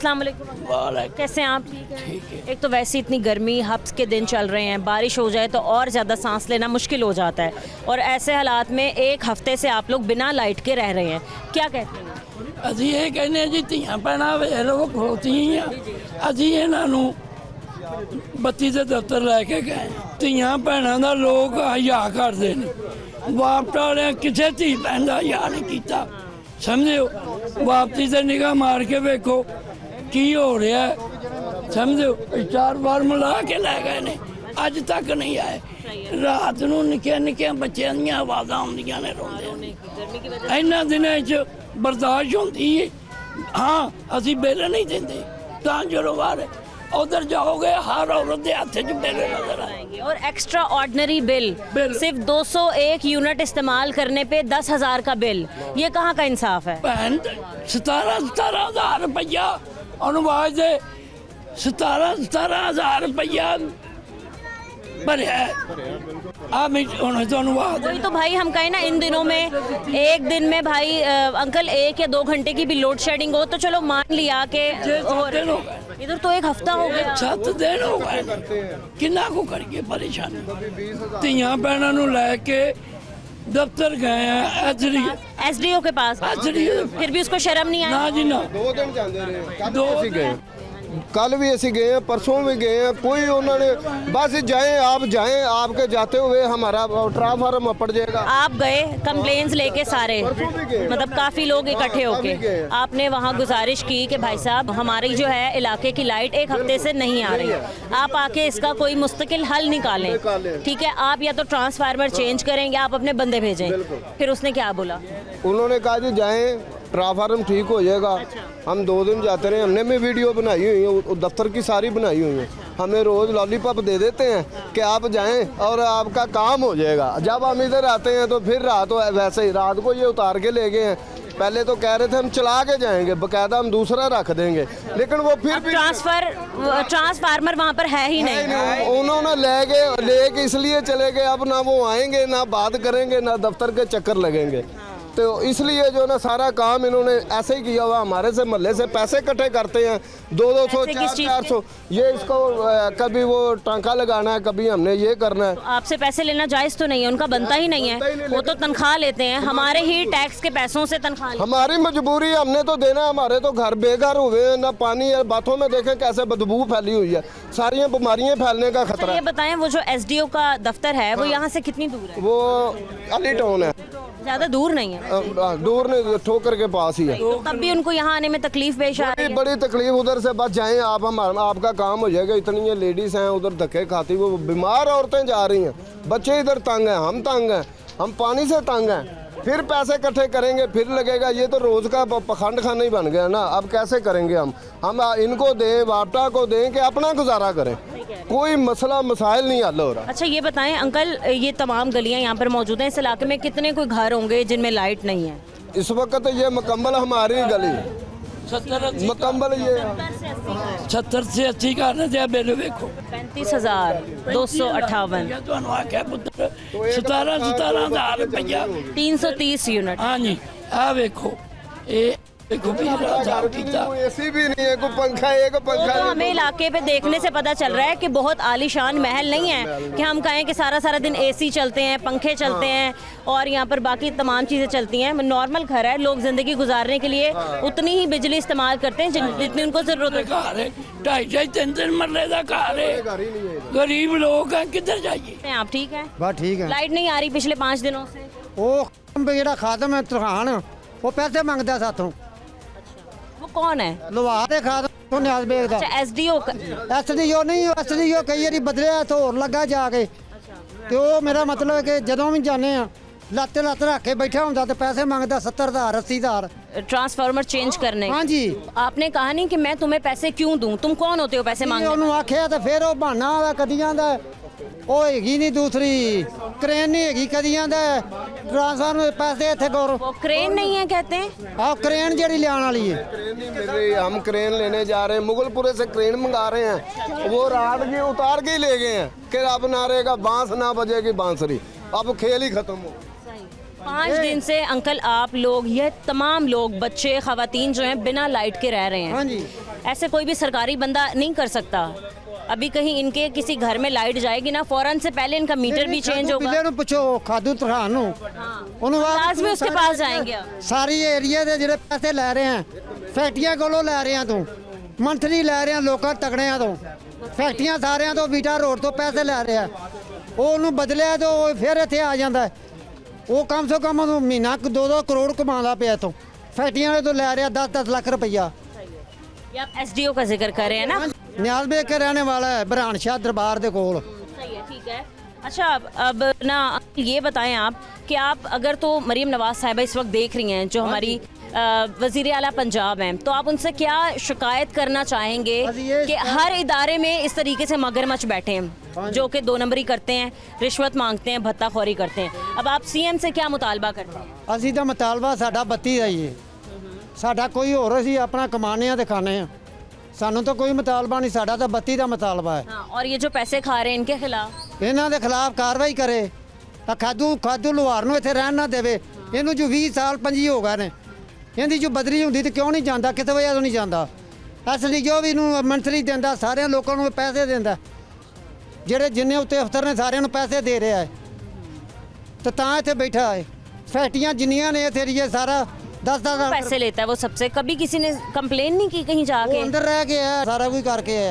अस्सलाम वालेकुम। कैसे हैं आप? ठीक है। एक तो वैसे इतनी गर्मी, हफ्स के दिन चल रहे हैं, बारिश हो जाए तो और ज़्यादा सांस लेना मुश्किल हो जाता है, और ऐसे हालात में एक हफ्ते से आप लोग बिना लाइट के रह रहे हैं, क्या कहते हैं? ਅਸੀਂ ਇਹ ਕਹਿੰਦੇ ਜੀ ਧੀਆਂ ਭੈਣਾਂ ਵੇਰੋ ਖੋਤੀਆਂ ਅਸੀਂ ਇਹਨਾਂ ਨੂੰ ਬੱਤੀ ਦੇ ਦਫ਼ਤਰ ਲੈ ਕੇ ਗਏ। ਧੀਆਂ ਭੈਣਾਂ ਦਾ ਲੋਕ ਹਯਾ ਕਰਦੇ ਨੇ, ਵਾਪਟਾ ਵਾਲਿਆਂ ਕਿਸੇ ਧੀ ਭੈਣ ਦਾ ਹਯਾ ਨਹੀਂ ਕੀਤਾ, ਸਮਝਿਓ। ਵਾਪਸੀ ਤੇ ਨਿਗਾਹ ਮਾਰ ਕੇ ਵੇਖੋ ਕੀ ਹੋ ਰਿਹਾ, ਸਮਝਿਓ। 4 ਵਾਰ ਮਿਲਾ ਕੇ ਲੈ ਗਏ ਨੇ, ਅੱਜ ਤੱਕ ਨਹੀਂ ਆਏ। ਰਾਤ ਨੂੰ ਨਿੱਕੇ ਨਿੱਕੇ ਬੱਚਿਆਂ ਦੀਆਂ ਆਵਾਜ਼ਾਂ ਆਉਂਦੀਆਂ ਨੇ, ਰੋਂਦੇ ਨੇ। ਇਹਨਾਂ ਦਿਨਾਂ 'ਚ बर्दाश्त होती है। हाँ असी बिल नहीं देंगे, तो जो बाहर उधर जाओगे हर औरत के हाथ च बिल नजर आएंगे। और एक्स्ट्रा ऑर्डिनरी बिल सिर्फ 201 यूनिट इस्तेमाल करने पे 10,000 का बिल, ये कहाँ का इंसाफ है? 17,000 रुपया अनुवाज दे, 17,000 रुपया वही तो भाई हम कहें ना, इन दिनों में एक दिन में भाई अंकल 1 या 2 घंटे की भी लोड शेडिंग हो तो चलो मान लिया कि इधर तो 1 हफ्ता हो गया, 7 दिन हो गए। किन्ना को करिए परेशानी। धीयां भैणां नूं लैके दफ्तर गए हैं, SDO के पास, फिर भी उसको शर्म नहीं आई? ना जी ना, 2 दिन जाते रहे, 2 गए, कल भी ऐसे गए हैं, परसों भी गए हैं, कोई उन्होंने बस जाएं, आप जाएं, आपके जाते हुए हमारा ट्रांसफार्म अपड़ जाएगा। आप गए कंप्लेंट्स लेके सारे, मतलब काफ़ी लोग इकट्ठे होके आपने वहाँ गुजारिश की कि भाई साहब हमारी जो है इलाके की लाइट 1 हफ्ते से नहीं आ रही, आप आके इसका कोई मुस्तकिल हल निकालें, ठीक है? आप या तो ट्रांसफार्मर चेंज करें या आप अपने बंदे भेजें। फिर उसने क्या बोला? उन्होंने कहा जी जाएं, ट्रांसफार्म ठीक हो जाएगा। हम 2 दिन जाते रहे, हमने भी वीडियो बनाई हुई है, दफ्तर की सारी बनाई हुई है, हमें रोज़ लॉलीपॉप दे देते हैं कि आप जाएं और आपका काम हो जाएगा। जब हम इधर आते हैं तो फिर रात वैसे ही रात को ये उतार के ले गए हैं। पहले तो कह रहे थे हम चला के जाएंगे, बकायदा हम दूसरा रख देंगे, लेकिन वो फिर भी ट्रांसफार्मर वहाँ पर है ही नहीं। उन्होंने ले इसलिए चले गए, अब ना वो आएंगे, ना बात करेंगे, ना दफ्तर के चक्कर लगेंगे। तो इसलिए जो ना सारा काम इन्होंने ऐसे ही किया हुआ, हमारे से मोहल्ले से पैसे इकट्ठे करते हैं 200 400, ये इसको कभी वो टांका लगाना है, कभी हमने ये करना है। तो आपसे पैसे लेना जायज़ तो नहीं है, उनका बनता ही नहीं है, वो तो तनख्वाह लेते हैं, हमारे ही टैक्स के पैसों से तनख्वाह। हमारी मजबूरी, हमने तो देना, हमारे तो घर बेघर हुए हैं, ना पानी है, बातों में देखें कैसे बदबू फैली हुई है, सारी बीमारियां फैलने का खतरा। ये बताएं वो जो SDO का दफ्तर है वो यहाँ से कितनी दूर है? वो अली टाउन है, ज़्यादा दूर नहीं है। दूर नहीं, ठोकर के पास ही है। तो तब भी उनको यहाँ आने में तकलीफ पेश आ रही है? बड़ी तकलीफ, उधर से बस जाएं आप, आपका काम हो जाएगा। इतनी ये लेडीज हैं उधर धक्के खाती, वो बीमार औरतें जा रही हैं, बच्चे इधर तंग हैं, हम तंग हैं, हम पानी से तंग हैं, फिर पैसे इकट्ठे करेंगे, फिर लगेगा। ये तो रोज का पखंड खाना ही बन गया ना। अब कैसे करेंगे हम इनको दें, वापटा को दें कि अपना गुजारा करें, कोई मसला मसाइल नहीं हल हो रहा। अच्छा ये बताएं अंकल, ये तमाम गलियां यहाँ पर मौजूद हैं, इस इलाके में कितने कोई घर होंगे जिनमें लाइट नहीं है? इस वक्त ये मुकम्मल हमारी गली मुकम्मल, ये 70 से 80 का बिल देखो, 35,258, 17,000 रुपया, 330 यूनिट। हाँ जी, आ देखो ये एसी भी नहीं है, कोई पंखा, एक पंखा। तो हमें इलाके पे देखने से पता चल रहा है कि बहुत आलीशान महल नहीं है कि हम कहें कि सारा दिन एसी चलते हैं, पंखे चलते हैं और यहाँ पर बाकी तमाम चीज़ें चलती हैं। नॉर्मल घर है, लोग ज़िंदगी गुजारने के लिए उतनी ही बिजली इस्तेमाल करते हैं जितनी उनको ज़रूरत है। 2.5-3 मरले का घर है, गरीब लोग हैं, किधर जाइए? आप ठीक है? बस ठीक है। लाइट नहीं आ रही पिछले 5 दिनों से? वो जेड़ा खादम है तरखान, वो पैसे मंगता साथों। वो कौन है? लुहा दे खादम न्याज बेचदा। अच्छा, SDO SDO नहीं, SDO कई बारी बदलिया तो होर लगा जाके। तो मेरा मतलब है कि जदों भी जाने लत्त रख के बैठा होंदा तो पैसे मंगता 70,000 80,000 ट्रांसफार्मर चेंज करने। हाँ जी। आपने कहा नहीं कि मैं तुम्हें पैसे क्यों दूं, तुम कौन होते हो पैसे मांगने? उन्होंने आख्या तो फिर वो बहाना कदियां दा ਉਹ ਹੈਗੀ नहीं दूसरी क्रेन नहीं हैगी कदियां दा ट्रांसफार्मर पैसे इत्थे गौर। वो क्रेन नहीं है कहते हैं? हाँ क्रेन जेड़ी लियान वाली है। क्रेन नहीं मिल रही, हम क्रेन लेने जा रहे हैं, मुगलपुरे से क्रेन मंगा रहे हैं, वो रात की उतार के ही ले गए हैं कि अब ना रहेगा बांस, ना बजेगी बांसुरी, अब खेल ही खत्म हो। 5 दिन से अंकल आप लोग, ये तमाम लोग, बच्चे, खवातीन जो हैं बिना लाइट के रह रहे हैं। हाँ जी। ऐसे कोई भी सरकारी बंदा नहीं कर सकता। अभी कहीं इनके किसी घर में लाइट जाएगी ना, फौरन से पहले इनका मीटर भी चेंज होगा। ਬਿੱਲੇ ਨੂੰ ਪੁੱਛੋ ਖਾਦੂ ਤਰਹਾਨ ਨੂੰ ਉਹਨੂੰ ਆਪ लाजमी उसके पास जाएंगे आप। ਸਾਰੀ ਏਰੀਆ ਦੇ ਜਿਹੜੇ ਪੈਸੇ ਲੈ ਰਹੇ ਆ ਫੈਕਟਰੀਆਂ ਕੋਲੋਂ ਲੈ ਰਹੇ ਆ ਤੂੰ ਮੰਥਲੀ ਲੈ ਰਹੇ ਆ ਲੋਕਾਂ ਤਗੜਿਆਂ ਤੋਂ ਫੈਕਟਰੀਆਂ ਸਾਰਿਆਂ ਤੋਂ ਵੀਟਾ ਰੋਡ ਤੋਂ ਪੈਸੇ ਲੈ ਰਹੇ ਆ ਉਹ ਉਹਨੂੰ ਬਦਲਿਆ ਤੇ ਉਹ ਫਿਰ ਇੱਥੇ ਆ ਜਾਂਦਾ ਹੈ। ਉਹ ਕਮ ਸੇ ਕਮ ਉਹਨੂੰ ਮਹੀਨਾ 2-2 ਕਰੋੜ ਕਮਾਉਂਦਾ ਪਿਆ ਇੱਥੋਂ ਫੈਕਟਰੀਆਂ ਵਾਲੇ ਤੋਂ ਲੈ ਰਿਹਾ 10-10 ਲੱਖ रुपया। ये आप एसडीओ का जिक्र कर रहे हैं ना? ਨਿਆਲ ਬੇਗ ਕੇ रहने वाला है बरहान शाह दरबार दे कोल। सही है, ठीक है। अच्छा, अब ना ये बताएं आप कि आप अगर तो मरीम नवाज साहिबा इस वक्त देख रही हैं जो हमारी वज़ीर आला पंजाब हैं, तो आप उनसे क्या शिकायत करना चाहेंगे कि हर इदारे में इस तरीके से मगरमच्छ बैठे हैं जो कि 2 नंबरी करते हैं, रिश्वत मांगते हैं, भत्ताखोरी करते हैं। अब आप सीएम से क्या मुतालबा करते हैं? ਅਸੀਂ ਤਾਂ ਮੁਤਾਲਬਾ ਸਾਡਾ ਬੱਤੀ ਦਾ ਹੀ ਹੈ ਸਾਡਾ ਕੋਈ ਹੋਰ ਅਸੀਂ ਆਪਣਾ ਕਮਾਨੇ ਆ ਤੇ ਖਾਣੇ ਆ ਸਾਨੂੰ ਤਾਂ ਕੋਈ ਮੁਤਾਲਬਾ ਨਹੀਂ ਸਾਡਾ ਤਾਂ ਬੱਤੀ ਦਾ ਮੁਤਾਲਬਾ ਹੈ। हाँ, और ये जो पैसे खा रहे हैं इनके खिलाफ ਇਹਨਾਂ ਦੇ ਖਿਲਾਫ ਕਾਰਵਾਈ ਕਰੇ ਆ ਖਾਦੂ ਲੁਹਾਰ ਨੂੰ ਇੱਥੇ ਰਹਿਣ ਨਾ ਦੇਵੇ ਇਹਨੂੰ ਜੋ 20 ਸਾਲ 25 ਹੋ ਗਏ ਨੇ ਇਹਦੀ ਜੋ ਬਦਲੀ ਹੁੰਦੀ ਤੇ ਕਿਉਂ ਨਹੀਂ ਜਾਂਦਾ ਕਿਤੇ ਵਜ੍ਹਾ ਤੋਂ ਨਹੀਂ ਜਾਂਦਾ ਅਸਲੀ ਜੋ ਵੀ ਨੂੰ ਮੰਥਲੀ ਦਿੰਦਾ ਸਾਰਿਆਂ ਲੋਕਾਂ ਨੂੰ ਪੈਸੇ ਦਿੰਦਾ ਜਿਹੜੇ ਜਿੰਨੇ ਉੱਤੇ ਅਫਸਰ ਨੇ ਸਾਰਿਆਂ ਨੂੰ ਪੈਸੇ ਦੇ ਰਿਹਾ ਹੈ ਤੇ ਤਾਂ ਇੱਥੇ ਬੈਠਾ ਹੈ ਫੈਕਟਰੀਆਂ ਜਿੰਨੀਆਂ ਨੇ ਇੱਥੇ ਰੀਏ ਸਾਰਾ 10-10 पैसे लेता है वो सबसे। कभी किसी ने कंप्लेन नहीं की कहीं ਉਹ जाके? ਅੰਦਰ ਰਹਿ ਕੇ ਆਇਆ ਸਾਰਾ ਕੁਝ ਕਰਕੇ ਆਇਆ